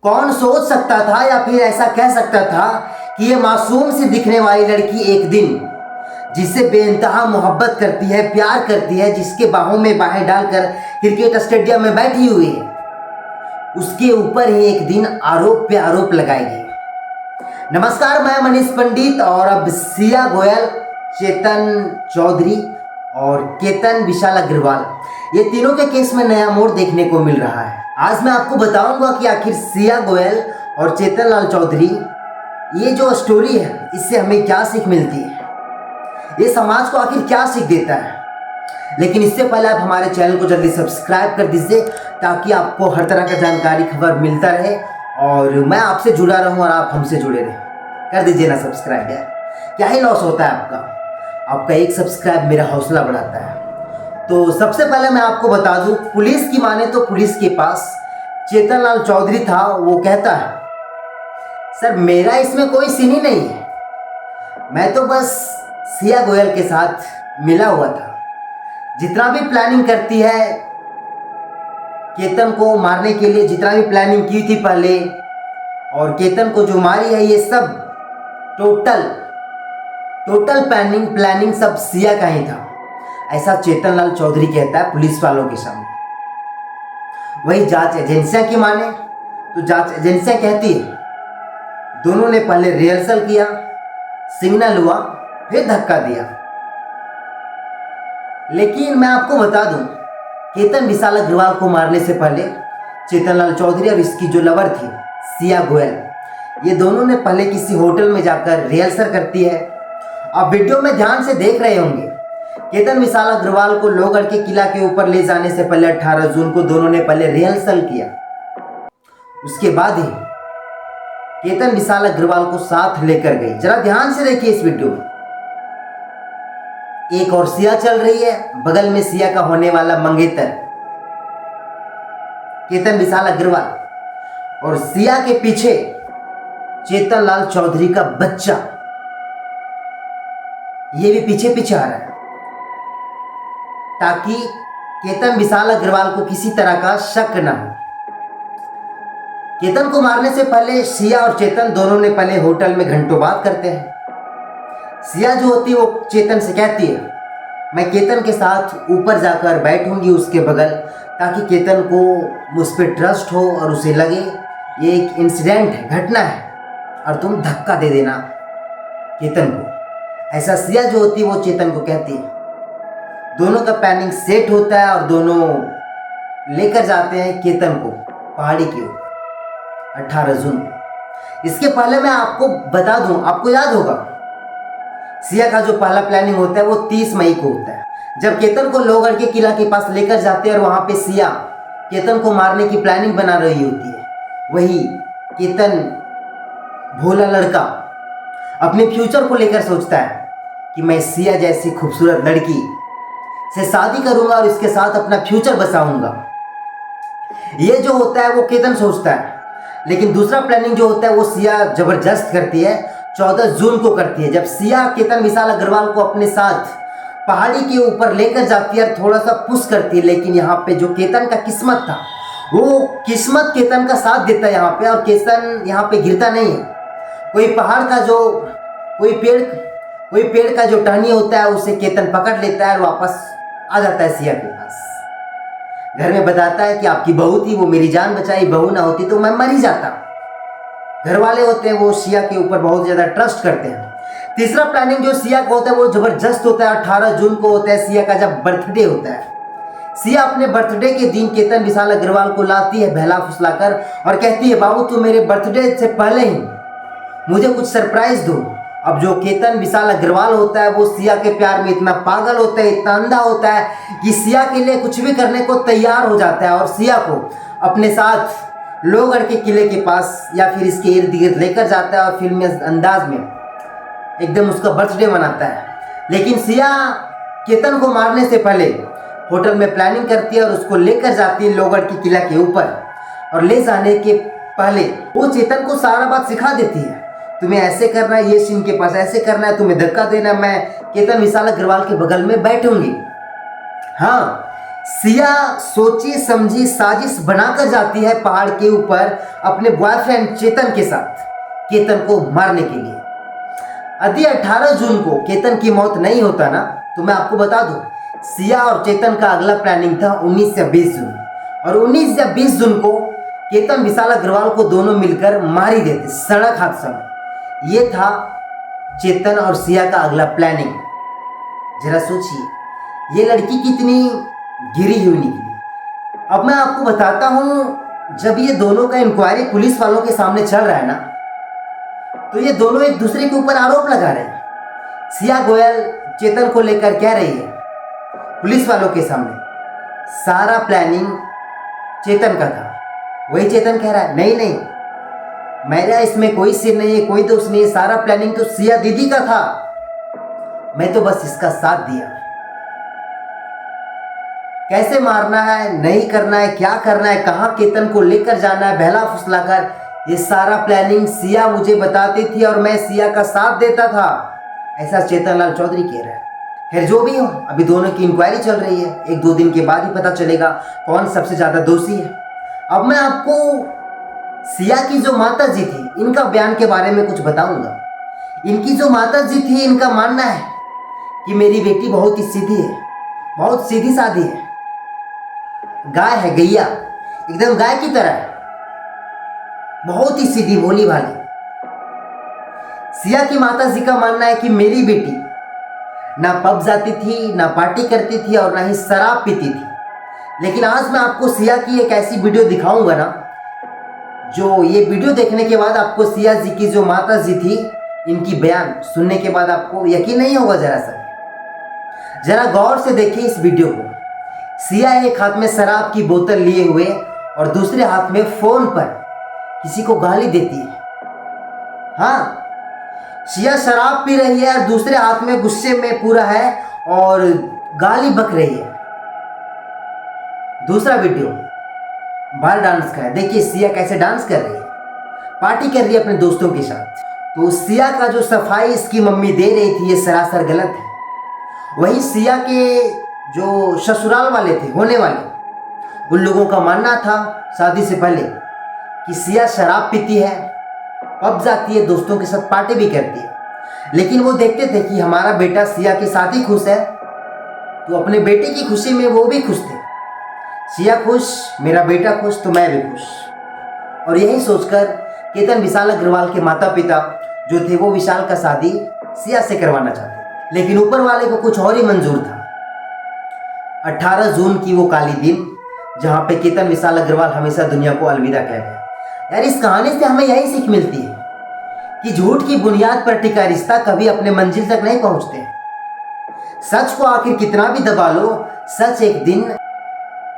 कौन सोच सकता था या फिर ऐसा कह सकता था कि ये मासूम सी दिखने वाली लड़की एक दिन जिससे बेइंतहा मोहब्बत करती है, प्यार करती है, जिसके बाहों में बाहें डालकर क्रिकेट स्टेडियम में बैठी हुई है, उसके ऊपर ही एक दिन आरोप पे आरोप लगाएगी। नमस्कार, मैं मनीष पंडित और अब सिया गोयल, चेतन चौधरी और केतन विशाल अग्रवाल, ये तीनों के केस में नया मोड़ देखने को मिल रहा है। आज मैं आपको बताऊंगा कि आखिर सिया गोयल और चेतन लाल चौधरी, ये जो स्टोरी है, इससे हमें क्या सीख मिलती है, ये समाज को आखिर क्या सीख देता है। लेकिन इससे पहले आप हमारे चैनल को जल्दी सब्सक्राइब कर दीजिए ताकि आपको हर तरह का जानकारी, खबर मिलता रहे और मैं आपसे जुड़ा रहूं और आप हमसे जुड़े रहें। कर दीजिए ना सब्सक्राइब यार, क्या ही लॉस होता है आपका एक सब्सक्राइब मेरा हौसला बढ़ाता है। तो सबसे पहले मैं आपको बता दूं, पुलिस की माने तो पुलिस के पास चेतन लाल चौधरी था। वो कहता है, सर मेरा इसमें कोई सीन ही नहीं है, मैं तो बस सिया गोयल के साथ मिला हुआ था। जितना भी प्लानिंग करती है केतन को मारने के लिए, जितना भी प्लानिंग की थी पहले और केतन को जो मारी है, ये सब टोटल प्लानिंग सब सिया का ही था, ऐसा चेतन लाल चौधरी कहता है पुलिस वालों के सामने। वही जांच एजेंसियां की माने तो जांच एजेंसियां कहती है दोनों ने पहले रिहर्सल किया, सिग्नल हुआ, फिर धक्का दिया। लेकिन मैं आपको बता दूं, केतन विशाल अग्रवाल को मारने से पहले चेतन लाल चौधरी और इसकी जो लवर थी सिया गोयल, ये दोनों ने पहले किसी होटल में जाकर रिहर्सल करती है। आप वीडियो में ध्यान से देख रहे होंगे, केतन विशाल अग्रवाल को लोहगढ़ के किला के ऊपर ले जाने से पहले 18 जून को दोनों ने पहले रिहर्सल किया। उसके बाद ही केतन विशाल अग्रवाल को साथ लेकर गई। जरा ध्यान से देखिए इस वीडियो में, एक और सिया चल रही है, बगल में सिया का होने वाला मंगेतर केतन विशाल अग्रवाल और सिया के पीछे चेतन लाल चौधरी का बच्चा, ये भी पीछे पीछे आ रहा है ताकि केतन विशाल अग्रवाल को किसी तरह का शक ना हो। केतन को मारने से पहले सिया और चेतन दोनों ने पहले होटल में घंटों बात करते हैं। सिया जो होती है वो चेतन से कहती है, मैं केतन के साथ ऊपर जाकर बैठूंगी उसके बगल, ताकि केतन को मुझ पर ट्रस्ट हो और उसे लगे ये एक इंसिडेंट है, घटना है, और तुम धक्का दे देना केतन को। ऐसा सिया जो होती है वो चेतन को कहती है। दोनों का प्लानिंग सेट होता है और दोनों लेकर जाते हैं केतन को पहाड़ी की ओर 18 जून को। इसके पहले मैं आपको बता दूं, आपको याद होगा सिया का जो पहला प्लानिंग होता है वो 30 मई को होता है, जब केतन को लोहगढ़ के किला के पास लेकर जाते हैं और वहां पे सिया केतन को मारने की प्लानिंग बना रही होती है। वही केतन भोला लड़का अपने फ्यूचर को लेकर सोचता है कि मैं सिया जैसी खूबसूरत लड़की से शादी करूंगा और इसके साथ अपना फ्यूचर बसाऊंगा। ये जो होता है वो केतन सोचता है। लेकिन दूसरा प्लानिंग जो होता है वो सिया जबरदस्त करती है, 14 जून को करती है, जब सिया केतन विशाल अग्रवाल को अपने साथ पहाड़ी के ऊपर लेकर जाती है और थोड़ा सा पुश करती है। लेकिन यहाँ पे जो केतन का किस्मत था, वो किस्मत केतन का साथ देता है यहाँ पे, और केतन यहाँ पे गिरता नहीं है। कोई पेड़ का जो टहनी होता है उसे केतन पकड़ लेता है और वापस आ जाता है सिया के पास। घर में बताता है कि आपकी बहू थी, वो मेरी जान बचाई, बहू ना होती तो मैं मर ही जाता। घर वाले होते हैं वो सिया के ऊपर बहुत ज़्यादा ट्रस्ट करते हैं। तीसरा प्लानिंग जो सिया का होता है वो ज़बरदस्त होता है। 18 जून को होता है सिया का जब बर्थडे होता है। सिया अपने बर्थडे के दिन केतन विशाल अग्रवाल को लाती है बहला फुसलाकर और कहती है, बाबू तू मेरे बर्थडे से पहले ही मुझे कुछ सरप्राइज दो। अब जो केतन विशाल अग्रवाल होता है वो सिया के प्यार में इतना पागल होता है, इतना अंधा होता है कि सिया के लिए कुछ भी करने को तैयार हो जाता है और सिया को अपने साथ लोहगढ़ के किले के पास या फिर इसके इर्द गिर्द लेकर जाता है और फिल्मी अंदाज में एकदम उसका बर्थडे मनाता है। लेकिन सिया केतन को मारने से पहले होटल में प्लानिंग करती है और उसको लेकर जाती है लोहगढ़ के किला के ऊपर, और ले जाने के पहले वो चेतन को सारा बात सिखा देती है। तुम्हें ऐसे करना है, ये सीन के पास ऐसे करना है, तुम्हें धक्का देना, मैं केतन विशाल अग्रवाल के बगल में बैठूंगी। हाँ, सिया सोची समझी साजिश बनाकर जाती है पहाड़ के ऊपर अपने बॉयफ्रेंड चेतन के साथ, केतन को मारने के लिए। यदि 18 जून को केतन की मौत नहीं होता ना, तो मैं आपको बता दूं, सिया और चेतन का अगला प्लानिंग था 19 या 20 जून, और 19 या 20 जून को केतन विशाल अग्रवाल को दोनों मिलकर मार ही देते सड़क हादसा में। ये था चेतन और सिया का अगला प्लानिंग। जरा सोचिए, ये लड़की कितनी गिरी हुई निकली। अब मैं आपको बताता हूँ, जब ये दोनों का इंक्वायरी पुलिस वालों के सामने चल रहा है ना, तो ये दोनों एक दूसरे के ऊपर आरोप लगा रहे हैं। सिया गोयल चेतन को लेकर कह रही है पुलिस वालों के सामने, सारा प्लानिंग चेतन का था। वही चेतन कह रहा है, नहीं नहीं, मेरा इसमें कोई सिर नहीं है, कोई दोष नहीं है, सारा प्लानिंग तो सिया दीदी का था, मैं तो बस इसका साथ दिया। कैसे मारना है, नहीं करना है, क्या करना है, कहाँ केतन को लेकर जाना है, बहला फुसलाकर, ये सारा प्लानिंग सिया मुझे बताती थी और मैं सिया का साथ देता था, ऐसा चेतन लाल चौधरी कह रहा है। खैर जो भी हो, अभी दोनों की इंक्वायरी चल रही है, 1-2 दिन के बाद ही पता चलेगा कौन सबसे ज़्यादा दोषी है। अब मैं आपको सिया की जो माता जी थी, इनका बयान के बारे में कुछ बताऊंगा। इनकी जो माता जी थी, इनका मानना है कि मेरी बेटी बहुत ही सीधी है, बहुत सीधी सादी है, गाय है, गैया, एकदम गाय की तरह है, बहुत ही सीधी भोली भाली। सिया की माता जी का मानना है कि मेरी बेटी ना पब जाती थी, ना पार्टी करती थी और ना ही शराब पीती थी। लेकिन आज मैं आपको सिया की एक ऐसी वीडियो दिखाऊंगा ना, जो ये वीडियो देखने के बाद आपको सिया जी की जो माता जी थी, इनकी बयान सुनने के बाद आपको यकीन नहीं होगा। जरा गौर से देखिए इस वीडियो को। सिया एक हाथ में शराब की बोतल लिए हुए और दूसरे हाथ में फोन पर किसी को गाली देती है। हाँ, सिया शराब पी रही है और दूसरे हाथ में गुस्से में पूरा है और गाली बक रही है। दूसरा वीडियो बार डांस का है, देखिए सिया कैसे डांस कर रही है, पार्टी कर रही है अपने दोस्तों के साथ। तो सिया का जो सफाई इसकी मम्मी दे रही थी, ये सरासर गलत है। वही सिया के जो ससुराल वाले थे, होने वाले, उन लोगों का मानना था शादी से पहले कि सिया शराब पीती है, पब जाती है, दोस्तों के साथ पार्टी भी करती है। लेकिन वो देखते थे कि हमारा बेटा सिया के साथ ही खुश है, तो अपने बेटे की खुशी में वो भी खुश थे। सिया खुश, मेरा बेटा खुश, तो मैं भी खुश। और यही सोचकर केतन विशाल अग्रवाल के माता पिता जो थे, वो विशाल का शादी सिया से करवाना चाहते, लेकिन ऊपर वाले को कुछ और ही मंजूर था। 18 जून की वो काली दिन, जहां पे केतन विशाल अग्रवाल हमेशा दुनिया को अलविदा कह गया। यार, इस कहानी से हमें यही सीख मिलती है कि झूठ की बुनियाद पर टिका रिश्ता कभी अपने मंजिल तक नहीं पहुंचते। सच को आखिर कितना भी दबा लो, सच एक दिन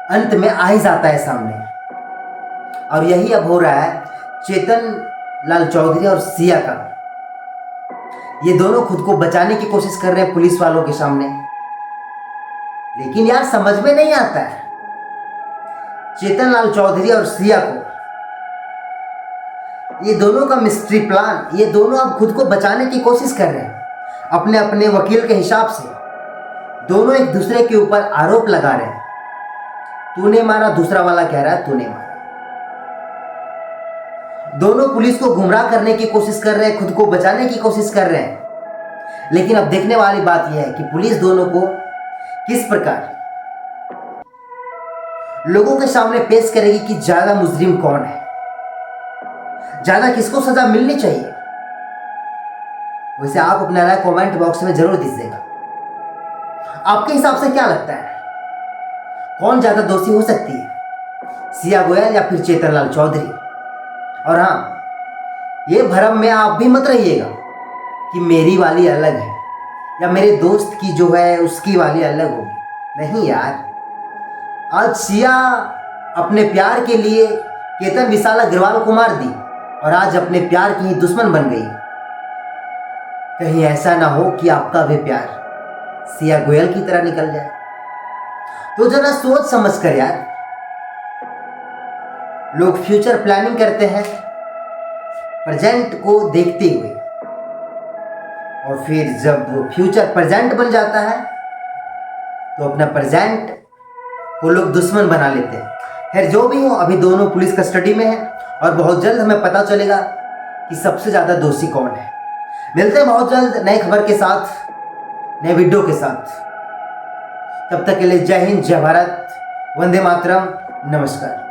अंत में आ ही जाता है सामने। और यही अब हो रहा है चेतन लाल चौधरी और सिया का। ये दोनों खुद को बचाने की कोशिश कर रहे हैं पुलिस वालों के सामने, लेकिन यार समझ में नहीं आता है चेतन लाल चौधरी और सिया को, ये दोनों का मिस्ट्री प्लान, ये दोनों अब खुद को बचाने की कोशिश कर रहे हैं अपने अपने वकील के हिसाब से। दोनों एक दूसरे के ऊपर आरोप लगा रहे हैं, तूने मारा, दूसरा वाला कह रहा है तूने मारा। दोनों पुलिस को गुमराह करने की कोशिश कर रहे हैं, खुद को बचाने की कोशिश कर रहे हैं। लेकिन अब देखने वाली बात यह है कि पुलिस दोनों को किस प्रकार लोगों के सामने पेश करेगी कि ज्यादा मुजरिम कौन है, ज्यादा किसको सजा मिलनी चाहिए। वैसे आप अपना राय कमेंट बॉक्स में जरूर दीजिएगा। आपके हिसाब से क्या लगता है, कौन ज्यादा दोषी हो सकती है, सिया गोयल या फिर चेतन लाल चौधरी? और हाँ, ये भ्रम में आप भी मत रहिएगा कि मेरी वाली अलग है या मेरे दोस्त की जो है उसकी वाली अलग होगी। नहीं यार, आज सिया अपने प्यार के लिए केतन विशाल अग्रवाल को मार दी और आज अपने प्यार की ही दुश्मन बन गई। कहीं ऐसा ना हो कि आपका भी प्यार सिया गोयल की तरह निकल जाए। तो जरा सोच समझ कर यार, लोग फ्यूचर प्लानिंग करते हैं प्रेजेंट को देखते हुए, और फिर जब फ्यूचर प्रेजेंट बन जाता है तो अपना प्रेजेंट वो लोग दुश्मन बना लेते हैं। खैर जो भी हो, अभी दोनों पुलिस कस्टडी में हैं और बहुत जल्द हमें पता चलेगा कि सबसे ज़्यादा दोषी कौन है। मिलते हैं बहुत जल्द नई खबर के साथ, नए वीडियो के साथ। तब तक के लिए जय हिंद, जय भारत, वंदे मातरम, नमस्कार।